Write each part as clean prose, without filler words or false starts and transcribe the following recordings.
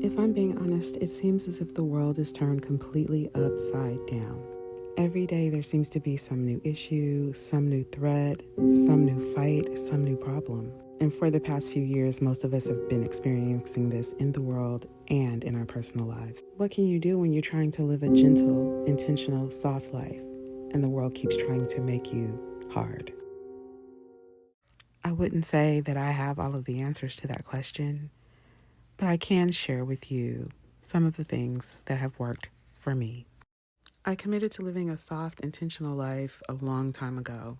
If I'm being honest, it seems as if the world is turned completely upside down. Every day there seems to be some new issue, some new threat, some new fight, some new problem. And for the past few years, most of us have been experiencing this in the world and in our personal lives. What can you do when you're trying to live a gentle, intentional, soft life, and the world keeps trying to make you hard? I wouldn't say that I have all of the answers to that question, but I can share with you some of the things that have worked for me. I committed to living a soft, intentional life a long time ago.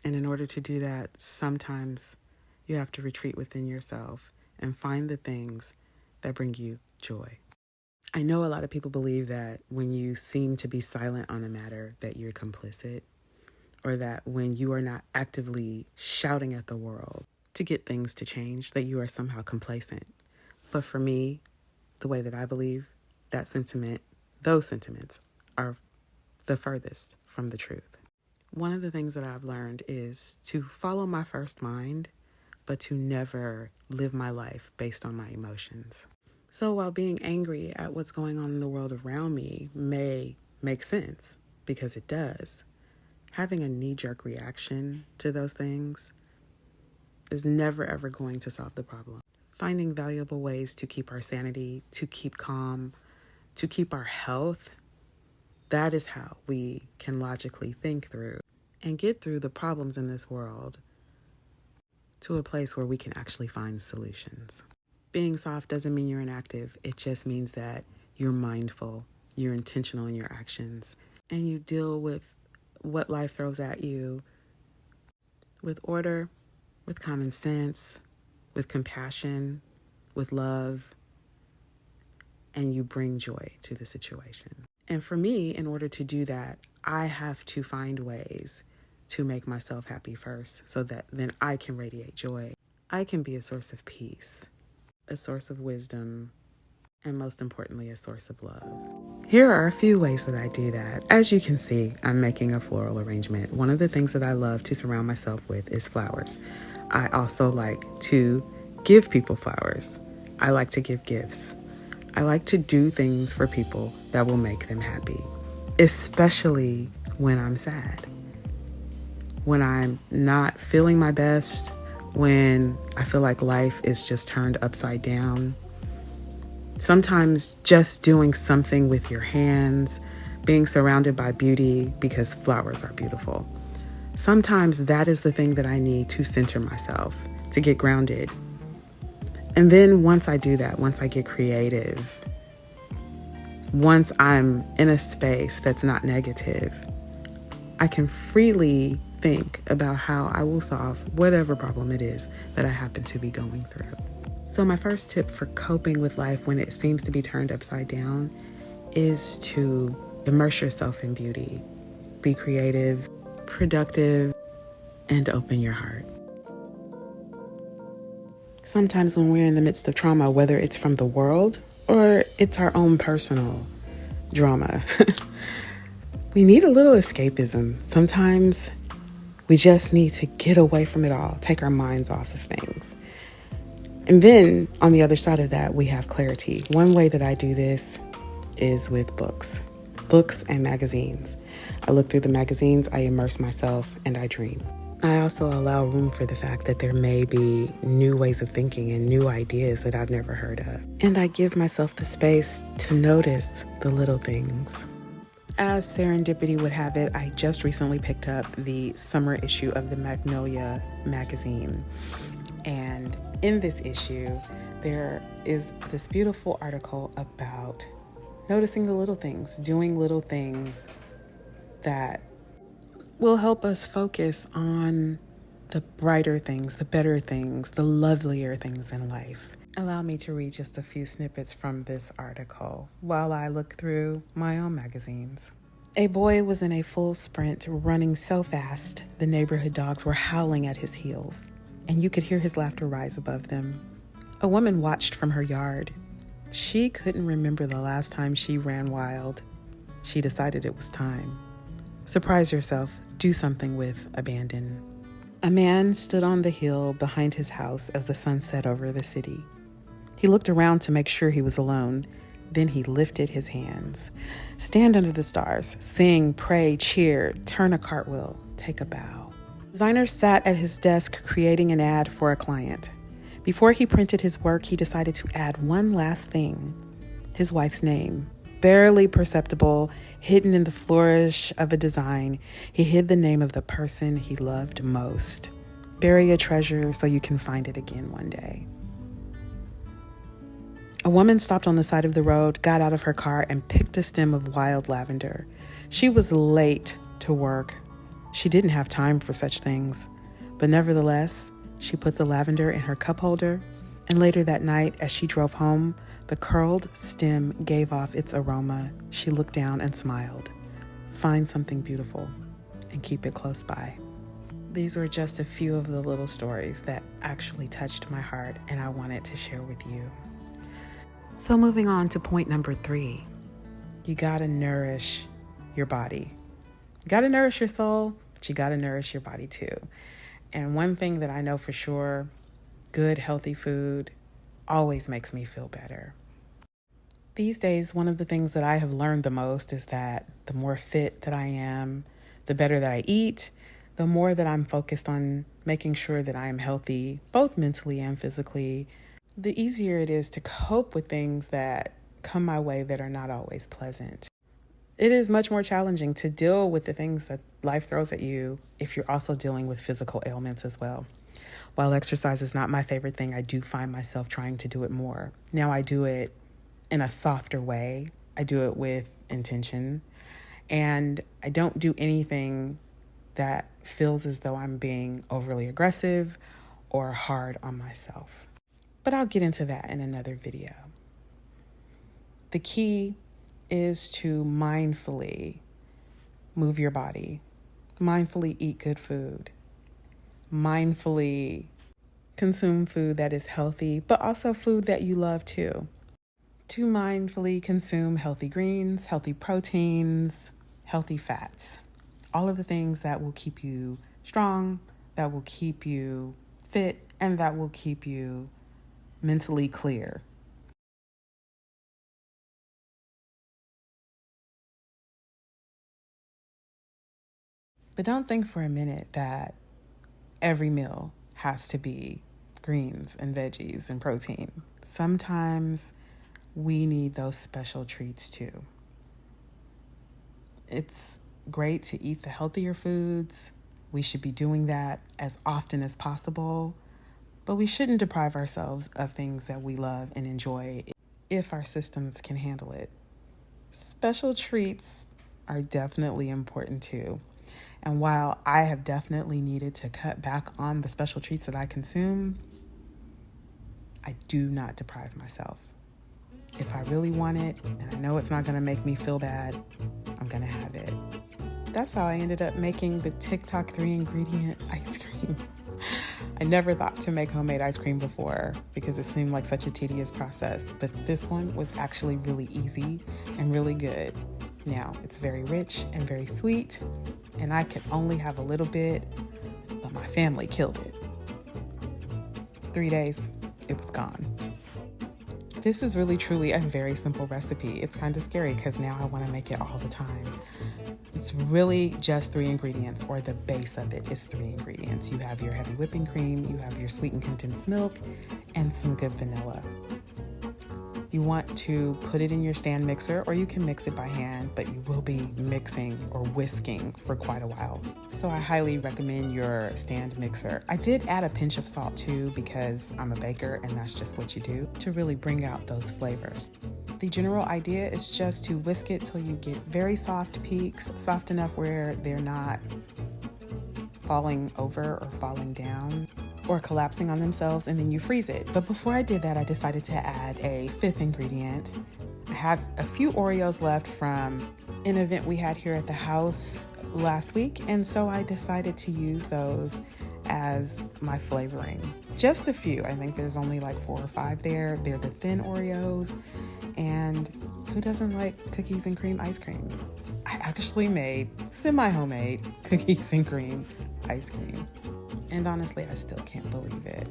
And in order to do that, sometimes you have to retreat within yourself and find the things that bring you joy. I know a lot of people believe that when you seem to be silent on a matter, that you're complicit, or that when you are not actively shouting at the world to get things to change, that you are somehow complacent. But for me, the way that I believe, those sentiments are the furthest from the truth. One of the things that I've learned is to follow my first mind, but to never live my life based on my emotions. So while being angry at what's going on in the world around me may make sense, because it does, having a knee-jerk reaction to those things is never, ever going to solve the problem. Finding valuable ways to keep our sanity, to keep calm, to keep our health, that is how we can logically think through and get through the problems in this world to a place where we can actually find solutions. Being soft doesn't mean you're inactive. It just means that you're mindful, you're intentional in your actions, and you deal with what life throws at you with order, with common sense, with compassion, with love, and you bring joy to the situation. And for me, in order to do that, I have to find ways to make myself happy first so that then I can radiate joy. I can be a source of peace, a source of wisdom, and most importantly, a source of love. Here are a few ways that I do that. As you can see, I'm making a floral arrangement. One of the things that I love to surround myself with is flowers. I also like to give people flowers. I like to give gifts. I like to do things for people that will make them happy, especially when I'm sad, when I'm not feeling my best, when I feel like life is just turned upside down. Sometimes just doing something with your hands, being surrounded by beauty because flowers are beautiful. Sometimes that is the thing that I need to center myself, to get grounded. And then once I do that, once I get creative, once I'm in a space that's not negative, I can freely think about how I will solve whatever problem it is that I happen to be going through. So my first tip for coping with life when it seems to be turned upside down is to immerse yourself in beauty. Be creative, productive, and open your heart. Sometimes when we're in the midst of trauma, whether it's from the world or it's our own personal drama, we need a little escapism. Sometimes we just need to get away from it all, take our minds off of things. And then on the other side of that, we have clarity. One way that I do this is with books and magazines. I look through the magazines, I immerse myself, and I dream. I also allow room for the fact that there may be new ways of thinking and new ideas that I've never heard of. And I give myself the space to notice the little things. As serendipity would have it, I just recently picked up the summer issue of the Magnolia magazine. And in this issue, there is this beautiful article about noticing the little things, doing little things that will help us focus on the brighter things, the better things, the lovelier things in life. Allow me to read just a few snippets from this article while I look through my own magazines. A boy was in a full sprint, running so fast, the neighborhood dogs were howling at his heels, and you could hear his laughter rise above them. A woman watched from her yard. She couldn't remember the last time she ran wild. She decided it was time. Surprise yourself. Do something with abandon. A man stood on the hill behind his house as the sun set over the city. He looked around to make sure he was alone. Then he lifted his hands. Stand under the stars, sing, pray, cheer, turn a cartwheel, take a bow. The designer sat at his desk creating an ad for a client. Before he printed his work, he decided to add one last thing: his wife's name. Barely perceptible, hidden in the flourish of a design, he hid the name of the person he loved most. Bury a treasure so you can find it again one day. A woman stopped on the side of the road, got out of her car, and picked a stem of wild lavender. She was late to work. She didn't have time for such things. But nevertheless, she put the lavender in her cup holder, and later that night, as she drove home, the curled stem gave off its aroma. She looked down and smiled. Find something beautiful and keep it close by. These were just a few of the little stories that actually touched my heart, and I wanted to share with you. So moving on to point number 3, you gotta nourish your body. You gotta nourish your soul, but you gotta nourish your body too. And one thing that I know for sure, good, healthy food always makes me feel better. These days, one of the things that I have learned the most is that the more fit that I am, the better that I eat, the more that I'm focused on making sure that I am healthy, both mentally and physically, the easier it is to cope with things that come my way that are not always pleasant. It is much more challenging to deal with the things that life throws at you if you're also dealing with physical ailments as well. While exercise is not my favorite thing, I do find myself trying to do it more. Now I do it in a softer way. I do it with intention. And I don't do anything that feels as though I'm being overly aggressive or hard on myself. But I'll get into that in another video. The key is to mindfully move your body, mindfully eat good food, mindfully consume food that is healthy, but also food that you love too. To mindfully consume healthy greens, healthy proteins, healthy fats, all of the things that will keep you strong, that will keep you fit, and that will keep you mentally clear. But don't think for a minute that every meal has to be greens and veggies and protein. Sometimes we need those special treats too. It's great to eat the healthier foods. We should be doing that as often as possible, but we shouldn't deprive ourselves of things that we love and enjoy if our systems can handle it. Special treats are definitely important too. And while I have definitely needed to cut back on the special treats that I consume, I do not deprive myself. If I really want it, and I know it's not going to make me feel bad, I'm going to have it. That's how I ended up making the TikTok 3-ingredient ice cream. I never thought to make homemade ice cream before because it seemed like such a tedious process, but this one was actually really easy and really good. Now, it's very rich and very sweet, and I could only have a little bit, but my family killed it. 3 days, it was gone. This is really truly a very simple recipe. It's kind of scary because now I want to make it all the time. It's really just 3 ingredients, or the base of it is 3 ingredients. You have your heavy whipping cream, you have your sweetened condensed milk, and some good vanilla. You want to put it in your stand mixer, or you can mix it by hand, but you will be mixing or whisking for quite a while. So I highly recommend your stand mixer. I did add a pinch of salt too because I'm a baker and that's just what you do to really bring out those flavors. The general idea is just to whisk it till you get very soft peaks, soft enough where they're not falling over or falling down or collapsing on themselves, and then you freeze it. But before I did that, I decided to add a 5th ingredient. I had a few Oreos left from an event we had here at the house last week, and so I decided to use those as my flavoring. Just a few. I think there's only like 4 or 5 there. They're the thin Oreos, and who doesn't like cookies and cream ice cream? I actually made semi-homemade cookies and cream ice cream. And honestly, I still can't believe it.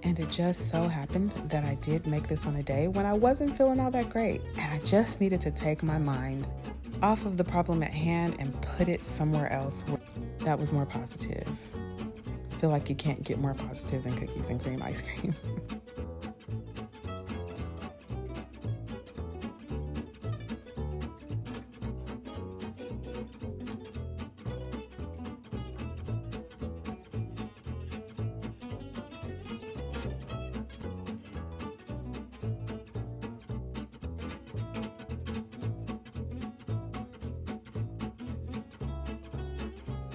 And it just so happened that I did make this on a day when I wasn't feeling all that great. And I just needed to take my mind off of the problem at hand and put it somewhere else that was more positive. I feel like you can't get more positive than cookies and cream ice cream.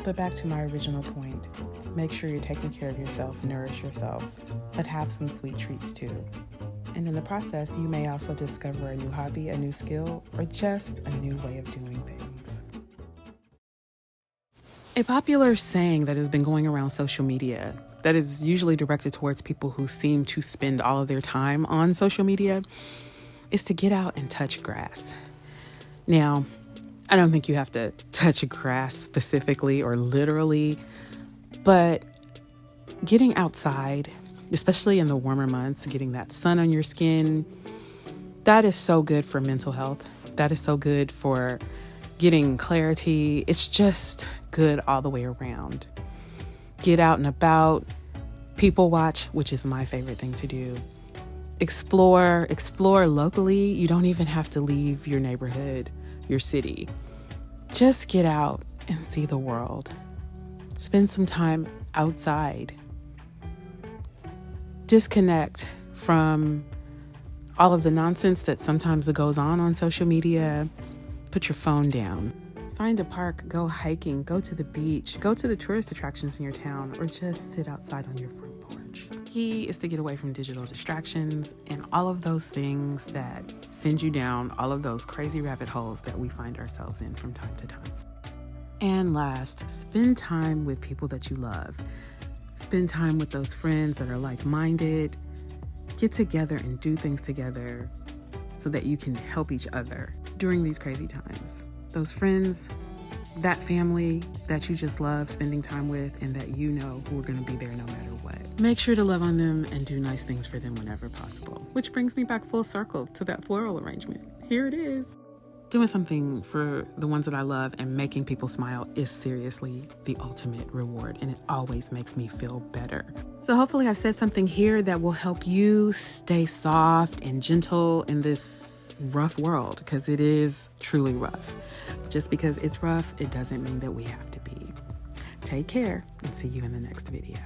But back to my original point, make sure you're taking care of yourself, nourish yourself, but have some sweet treats too. And in the process, you may also discover a new hobby, a new skill, or just a new way of doing things. A popular saying that has been going around social media that is usually directed towards people who seem to spend all of their time on social media is to get out and touch grass. Now, I don't think you have to touch grass specifically or literally, but getting outside, especially in the warmer months, getting that sun on your skin, that is so good for mental health. That is so good for getting clarity. It's just good all the way around. Get out and about, people watch, which is my favorite thing to do. Explore locally. You don't even have to leave your neighborhood, your city. Just get out and see the world. Spend some time outside. Disconnect from all of the nonsense that sometimes goes on social media. Put your phone down. Find a park, go hiking, go to the beach, go to the tourist attractions in your town, or just sit outside on your front porch. Key is to get away from digital distractions and all of those things that send you down all of those crazy rabbit holes that we find ourselves in from time to time. And last, spend time with people that you love. Spend time with those friends that are like-minded. Get together and do things together so that you can help each other during these crazy times. Those friends, that family that you just love spending time with and that you know who are going to be there no matter what. Make sure to love on them and do nice things for them whenever possible. Which brings me back full circle to that floral arrangement. Here it is. Doing something for the ones that I love and making people smile is seriously the ultimate reward, and it always makes me feel better. So hopefully I've said something here that will help you stay soft and gentle in this rough world, because it is truly rough. Just because it's rough, it doesn't mean that we have to be. Take care and see you in the next video.